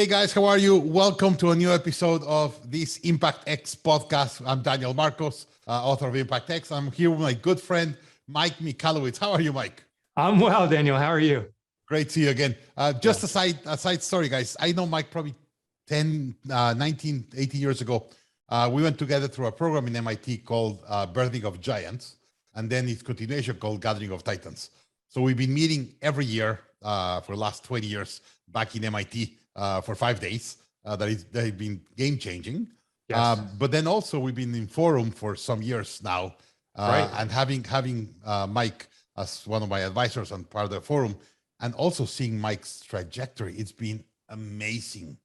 Hey guys, how are you? Welcome to a new episode of this Impact X podcast. I'm Daniel Marcos, author of Impact X. I'm here with my good friend, Mike Michalowicz. How are you, Mike? I'm well, Daniel. How are you? Great to see you again. Just a side story, guys. I know Mike probably 10, 19, 18 years ago. We went together through a program in MIT called Birthing of Giants, and then its continuation called Gathering of Titans. So we've been meeting every year for the last 20 years back in MIT for 5 days. They've been game changing. Yes. But then also we've been in forum for some years now, Right. and having Mike as one of my advisors and part of the forum, and also seeing Mike's trajectory, it's been amazing.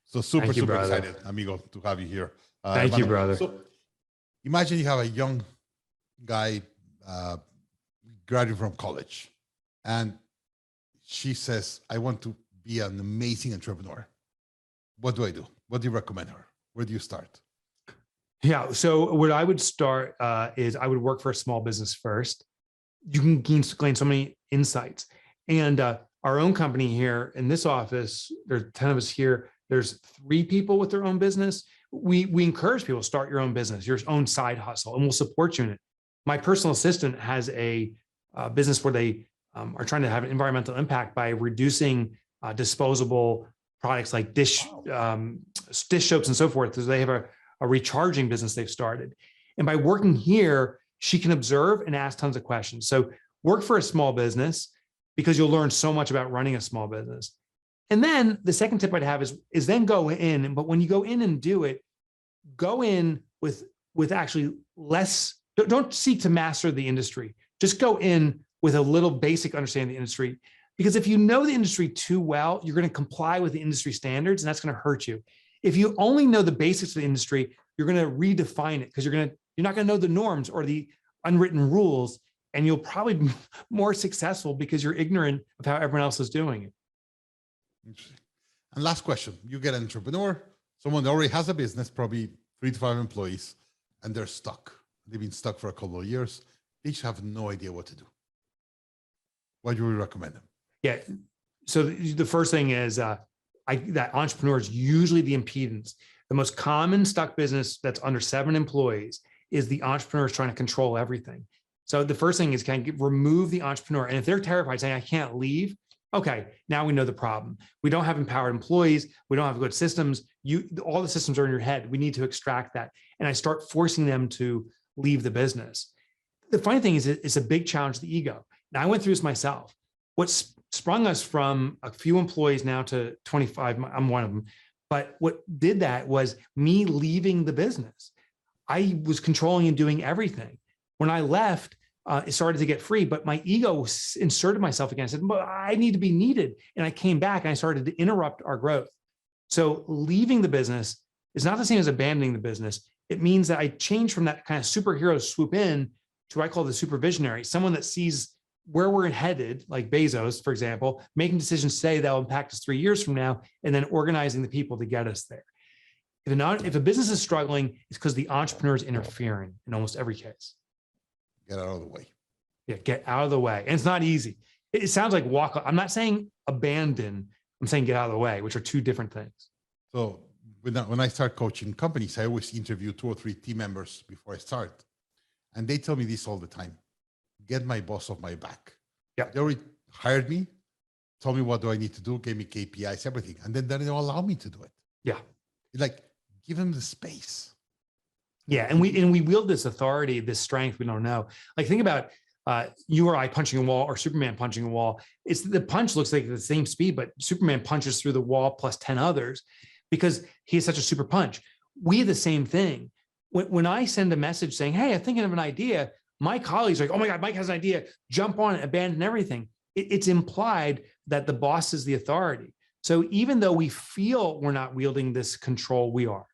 So super excited, amigo, to have you here. Thank you, brother. So imagine you have a young guy graduating from college, and she says, I want to be an amazing entrepreneur. What do I do? What do you recommend her? Where do you start? Yeah. So what I would start is I would work for a small business first. You can gain so many insights. And our own company here in this office, there's 10 of us here. There's 3 people with their own business. We encourage people to start your own business, your own side hustle, and we'll support you in it. My personal assistant has a business where they are trying to have an environmental impact by reducing disposable products like dish soaps and so forth. So they have a recharging business they've started. And by working here, she can observe and ask tons of questions. So work for a small business because you'll learn so much about running a small business. And then the second tip I'd have is then go in, but when you go in and do it, go in with actually less, don't seek to master the industry. Just go in with a little basic understanding of the industry. Because if you know the industry too well, you're going to comply with the industry standards, and that's going to hurt you. If you only know the basics of the industry, you're going to redefine it because you're not going to know the norms or the unwritten rules, and you'll probably be more successful because you're ignorant of how everyone else is doing it. Interesting. And last question: you get an entrepreneur, someone that already has a business, probably 3 to 5 employees, and they're stuck. They've been stuck for a couple of years. They just have no idea what to do. What do you recommend them? Yeah. So the first thing is that entrepreneur is usually the impedance. The most common stuck business that's under 7 employees is the entrepreneur is trying to control everything. So the first thing is remove the entrepreneur. And if they're terrified saying, I can't leave, okay, now we know the problem. We don't have empowered employees. We don't have good systems. All the systems are in your head. We need to extract that. And I start forcing them to leave the business. The funny thing is it's a big challenge to the ego. Now I went through this myself. What sprung us from a few employees now to 25, I'm one of them. But what did that was me leaving the business. I was controlling and doing everything. When I left, it started to get free, but my ego inserted myself again. I said, well, I need to be needed. And I came back and I started to interrupt our growth. So leaving the business is not the same as abandoning the business. It means that I changed from that kind of superhero swoop in to what I call the supervisionary, someone that sees where we're headed, like Bezos, for example, making decisions today that will impact us 3 years from now, and then organizing the people to get us there. If a business is struggling, it's because the entrepreneur is interfering in almost every case. Get out of the way. Yeah, get out of the way. And it's not easy. It sounds like walk. I'm not saying abandon. I'm saying get out of the way, which are 2 different things. So when I start coaching companies, I always interview 2 or 3 team members before I start. And they tell me this all the time: get my boss off my back. Yeah. They already hired me, told me what do I need to do, gave me KPIs, everything. And then they don't allow me to do it. Yeah. Like, give them the space. Yeah. And we wield this authority, this strength we don't know. Like, think about you or I punching a wall or Superman punching a wall. The punch looks like the same speed, but Superman punches through the wall plus 10 others because he has such a super punch. We have the same thing. When I send a message saying, hey, I'm thinking of an idea, my colleagues are like, oh my God, Mike has an idea, jump on it, abandon everything. It's implied that the boss is the authority. So even though we feel we're not wielding this control, we are.